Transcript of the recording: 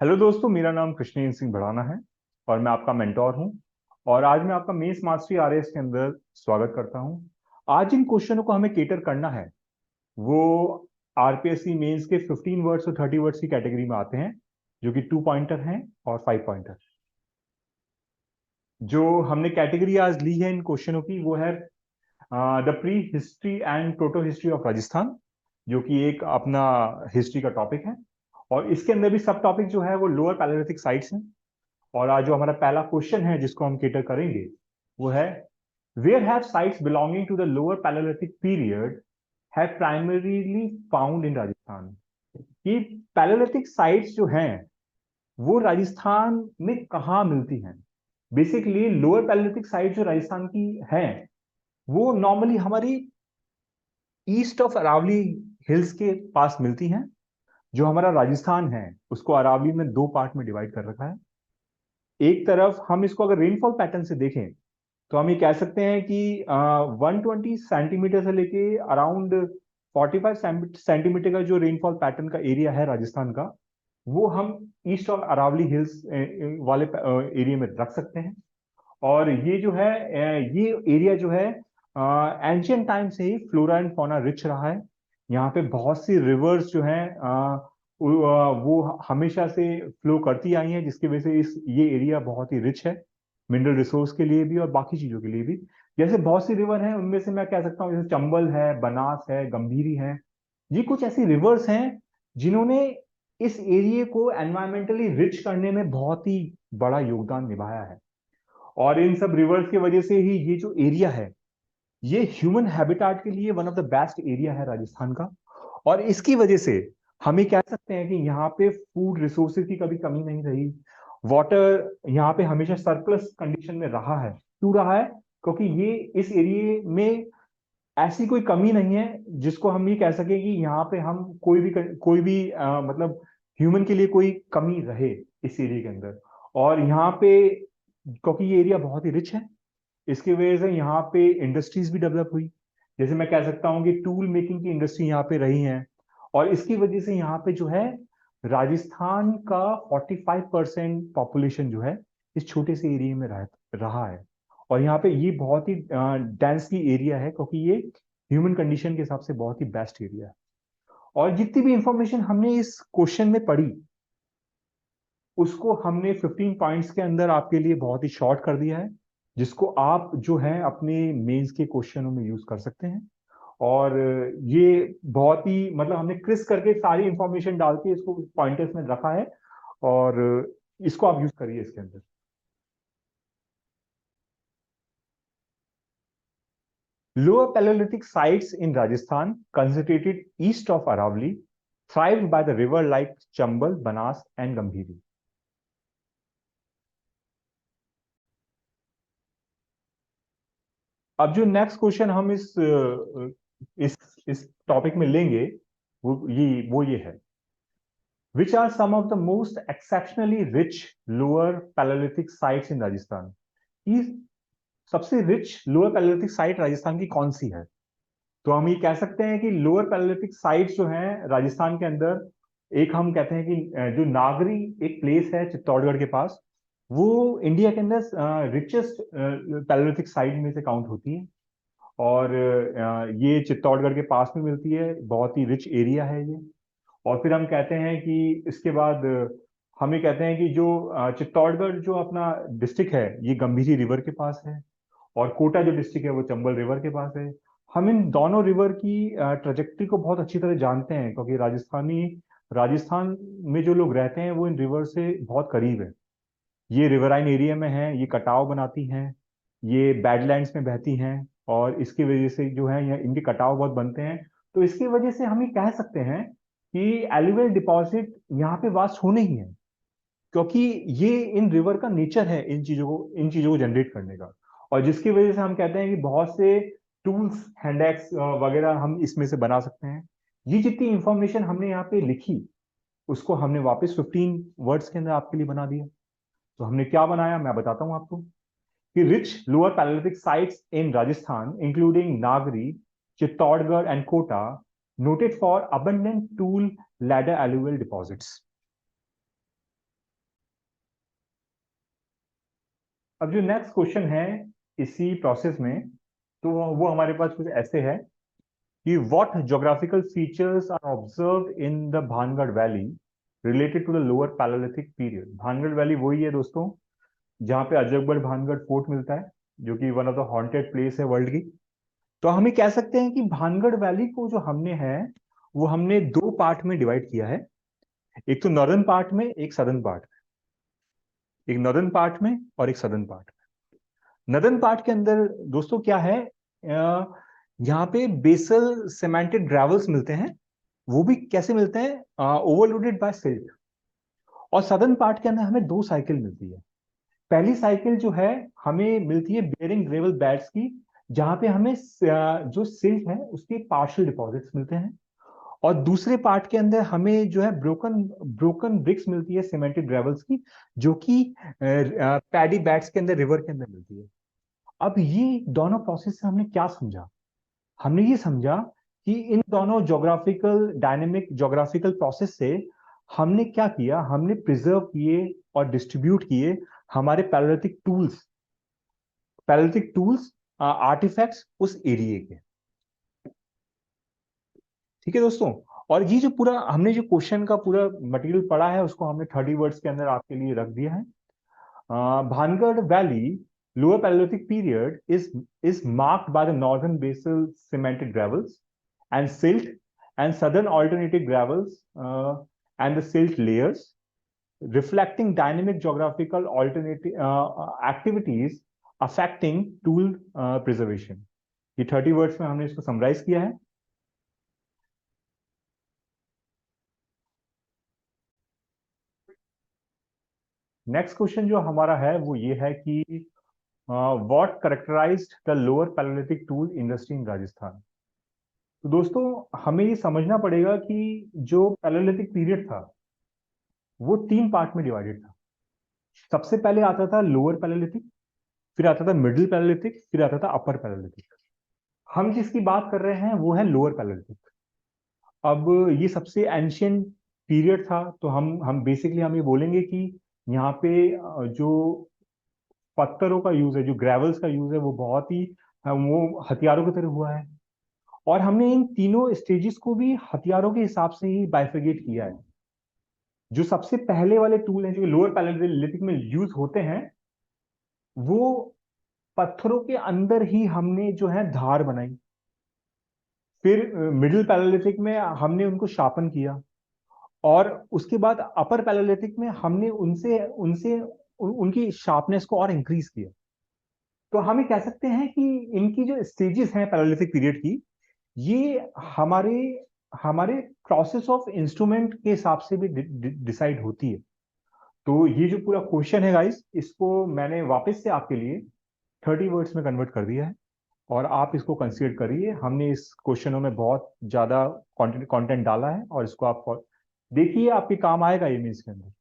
Hello दोस्तों, मेरा नाम कृष्णेंद्र सिंह भड़ाना है और मैं आपका मेंटोर हूं। और आज मैं आपका मेंस मास्टरी आरएस के अंदर स्वागत करता हूं। आज जिन क्वेश्चनों को हमें केटर करना है वो आरपीएससी मेंस के 15 वर्ड्स और 30 वर्ड्स की कैटेगरी में आते हैं, जो कि 2 पॉइंटर हैं और 5 पॉइंटर। जो हमने कैटेगरी आज ली है इन क्वेश्चनों की वो है the pre history and proto history of Rajasthan, जो कि एक अपना हिस्ट्री का टॉपिक है। और इसके अंदर भी सब टॉपिक जो है वो लोअर पैलेलिथिक साइट्स हैं। और आज जो हमारा पहला क्वेश्चन है जिसको हम केटर करेंगे वो है, where have sites belonging to the lower palaeolithic period have primarily found in Rajasthan. ये पैलेलिथिक साइट्स जो हैं वो राजस्थान में कहाँ मिलती हैं। बेसिकली लोअर पैलेलिथिक साइट जो राजस्थान की हैं वो नॉर्मली हमारी ईस्ट ऑफ अरावली हिल्स के पास मिलती हैं। जो हमारा राजस्थान है उसको अरावली में दो पार्ट में डिवाइड कर रखा है। एक तरफ हम इसको अगर रेनफॉल पैटर्न से देखें तो हम ये कह सकते हैं कि 120 सेंटीमीटर से लेके अराउंड 45 सेंटीमीटर का जो रेनफॉल पैटर्न का एरिया है राजस्थान का, वो हम ईस्ट ऑफ अरावली हिल्स वाले एरिया में रख सकते हैं। और ये जो है ये एरिया जो है एंशियंट टाइम से ही फ्लोरा एंड फौना रिच रहा है। यहाँ पे बहुत सी रिवर्स जो हैं वो हमेशा से फ्लो करती आई हैं, जिसकी वजह से इस ये एरिया बहुत ही रिच है मिनरल रिसोर्स के लिए भी और बाकी चीजों के लिए भी। जैसे बहुत सी रिवर हैं, उनमें से मैं कह सकता हूँ जैसे चंबल है, बनास है, गंभीरी है। ये कुछ ऐसी रिवर्स हैं जिन्होंने इस एरिया को एनवायरमेंटली रिच करने में बहुत ही बड़ा योगदान निभाया है। और इन सब रिवर्स की वजह से ही ये जो एरिया है ये ह्यूमन हैबिटाट के लिए one of the best area है राजस्थान का। और इसकी वजह से हम ये कह सकते हैं कि यहाँ पे फूड रिसोर्सेज की कभी कमी नहीं रही। वाटर यहाँ पे हमेशा सरप्लस कंडीशन में रहा है। क्यों रहा है? क्योंकि ये इस एरिया में ऐसी कोई कमी नहीं है जिसको हम ये कह सके कि यहाँ पे हम कोई भी मतलब ह्यूमन के लिए कोई कमी रहे इस एरिया के अंदर। और यहाँ पे क्योंकि ये एरिया बहुत ही रिच है, इसकी वजह से यहाँ पे इंडस्ट्रीज भी डेवलप हुई। जैसे मैं कह सकता हूँ कि टूल मेकिंग की इंडस्ट्री यहाँ पे रही है। और इसकी वजह से यहाँ पे जो है राजस्थान का 45% पॉपुलेशन जो है इस छोटे से एरिया में रहा है। और यहाँ पे ये बहुत ही डेंसली एरिया है क्योंकि ये ह्यूमन कंडीशन के हिसाब से बहुत ही बेस्ट एरिया है। और जितनी भी इंफॉर्मेशन हमने इस क्वेश्चन में पढ़ी उसको हमने 15 पॉइंट्स के अंदर आपके लिए बहुत ही शॉर्ट कर दिया है, जिसको आप जो है अपने मेंस के क्वेश्चनों में यूज कर सकते हैं। और ये बहुत ही मतलब हमने क्रिस करके सारी इंफॉर्मेशन डाल के इसको पॉइंटर्स में रखा है। और इसको आप यूज करिए इसके अंदर। Lower palaeolithic sites in Rajasthan concentrated east of Aravalli thrived by the river like Chambal, Banas and Gambhiri. अब जो नेक्स्ट क्वेश्चन हम इस इस टॉपिक में लेंगे वो ये है, which are some of the most exceptionally rich lower palaeolithic sites in Rajasthan. ये सबसे rich lower palaeolithic site Rajasthan की कौन सी है? तो हम ये कह सकते हैं कि लोअर पैलेलिथिक साइट्स जो हैं राजस्थान के अंदर, एक हम कहते हैं कि जो नागरी एक प्लेस है चित्तौड़गढ़ के पास, वो इंडिया के अंदर रिचेस्ट पैलेलिथिक साइट में से काउंट होती है। और ये चित्तौड़गढ़ के पास में मिलती है, बहुत ही रिच एरिया है ये। और फिर हम कहते हैं कि इसके बाद हम ये कहते हैं कि जो चित्तौड़गढ़ जो अपना डिस्ट्रिक्ट है ये गंभीरी रिवर के पास है। और कोटा जो डिस्ट्रिक्ट है वो चंबल रिवर के पास है। हम इन दोनों रिवर की ट्रेजेक्ट्री को बहुत अच्छी तरह जानते हैं क्योंकि राजस्थान में जो लोग रहते हैं वो इन रिवर से बहुत करीब है। ये रिवराइन एरिया में है, ये कटाव बनाती हैं, ये बैडलैंड्स में बहती हैं। और इसकी वजह से जो है ये इनके कटाव बहुत बनते हैं। तो इसकी वजह से हम ये कह सकते हैं कि एलुवियल डिपॉजिट यहाँ पे वास्ट होने ही है, क्योंकि ये इन रिवर का नेचर है इन चीजों को जनरेट करने का। और जिसकी वजह से हम कहते हैं कि बहुत से टूल्स, हैंडएक्स वगैरह हम इसमें से बना सकते हैं। ये जितनी इंफॉर्मेशन हमने यहाँ पे लिखी उसको हमने वापस 15 वर्ड्स के अंदर आपके लिए बना दिया। तो हमने क्या बनाया मैं बताता हूं आपको, कि rich lower palaeolithic sites in Rajasthan including Nagri, Chittorgarh and Kota noted for abundant tool ladder alluvial deposits। अब जो नेक्स्ट क्वेश्चन है इसी प्रोसेस में, तो वो हमारे पास कुछ ऐसे है कि what geographical features are observed in the Bhangarh valley related to the lower palaeolithic period. Bhangarh valley वही है दोस्तों जहाँ पे अजगबढ़ भानगढ़ फोर्ट मिलता है, जो कि one of the haunted place है वर्ल्ड की। तो हम ये कह सकते हैं कि भानगढ़ वैली को जो हमने है वो हमने दो पार्ट में डिवाइड किया है, एक तो नॉर्दर्न पार्ट में, एक सदर्न पार्ट में। एक नॉर्दर्न पार्ट में और एक सदर्न पार्ट में। नॉर्दर्न पार्ट के अंदर दोस्तों क्या है, यहाँ पे बेसल सीमेंटेड ग्रेवल्स मिलते हैं, वो भी कैसे मिलते हैं, ओवरलोडेड बाय सिल्ट। और सदर्न पार्ट के अंदर हमें दो साइकिल मिलती है। पहली साइकिल जो है हमें मिलती है बेरिंग ग्रेवल बेड्स की, जहां पे हमें जो सिल्ट है उसके पार्शियल डिपॉजिट्स मिलते हैं। और दूसरे पार्ट के अंदर हमें जो है ब्रोकन ब्रोकन ब्रिक्स मिलती है सीमेंटेड ग्रेवल्स की, जो कि पैडी बैग्स के अंदर, रिवर के अंदर मिलती है। अब ये दोनों प्रोसेस से हमने क्या समझा, हमने ये समझा कि इन दोनों जोग्राफिकल डायनेमिक जोग्राफिकल प्रोसेस से हमने क्या किया, हमने प्रिजर्व किए और डिस्ट्रीब्यूट किए हमारे पैलेलिथिक टूल्स आर्टिफैक्ट्स उस एरिया के। ठीक है दोस्तों। और ये जो पूरा हमने जो क्वेश्चन का पूरा मटेरियल पढ़ा है उसको हमने 30 वर्ड्स के अंदर आपके लिए रख दिया है। Bhangarh valley lower Paleolithic period is marked by the northern basal cemented gravels and silt, and southern alternative gravels and the silt layers, reflecting dynamic geographical alternative activities affecting tool preservation. ये 30 words में हमने इसको summarise किया है। Next question जो हमारा है वो ये है कि what characterised the lower palaeolithic tool industry in Rajasthan. तो दोस्तों हमें ये समझना पड़ेगा कि जो पैलेलिथिक पीरियड था वो तीन पार्ट में डिवाइडेड था। सबसे पहले आता था लोअर पैलेलिथिक, फिर आता था मिडिल पैलेलिथिक, फिर आता था अपर पैलेलिथिक। हम जिसकी बात कर रहे हैं वो है लोअर पैलेलिथिक। अब ये सबसे एंशियंट पीरियड था, तो हम बेसिकली हम ये बोलेंगे कि यहाँ पे जो पत्थरों का यूज है, जो ग्रेवल्स का यूज है, वो बहुत ही वो हथियारों की तरह हुआ है। और हमने इन तीनों स्टेजेस को भी हथियारों के हिसाब से ही बाइफरगेट किया है। जो सबसे पहले वाले टूल हैं जो लोअर पैलेलिथिक में यूज होते हैं, वो पत्थरों के अंदर ही हमने जो है धार बनाई। फिर मिडिल पैलेलिथिक में हमने उनको शार्पन किया, और उसके बाद अपर पैलेलिथिक में हमने उनसे उनसे उनकी शार्पनेस को और इंक्रीज किया। तो हम ये कह सकते हैं कि इनकी जो स्टेजेस हैं पैलेलिथिक पीरियड की, ये हमारे हमारे प्रोसेस ऑफ इंस्ट्रूमेंट के हिसाब से भी डिसाइड होती है। तो ये जो पूरा क्वेश्चन है गाइस, इसको मैंने वापस से आपके लिए 30 वर्ड्स में कन्वर्ट कर दिया है, और आप इसको कंसीडर करिए। हमने इस क्वेश्चनों में बहुत ज्यादा कंटेंट डाला है, और इसको आप देखिए, आपके काम आएगा ये मेंस के अंदर।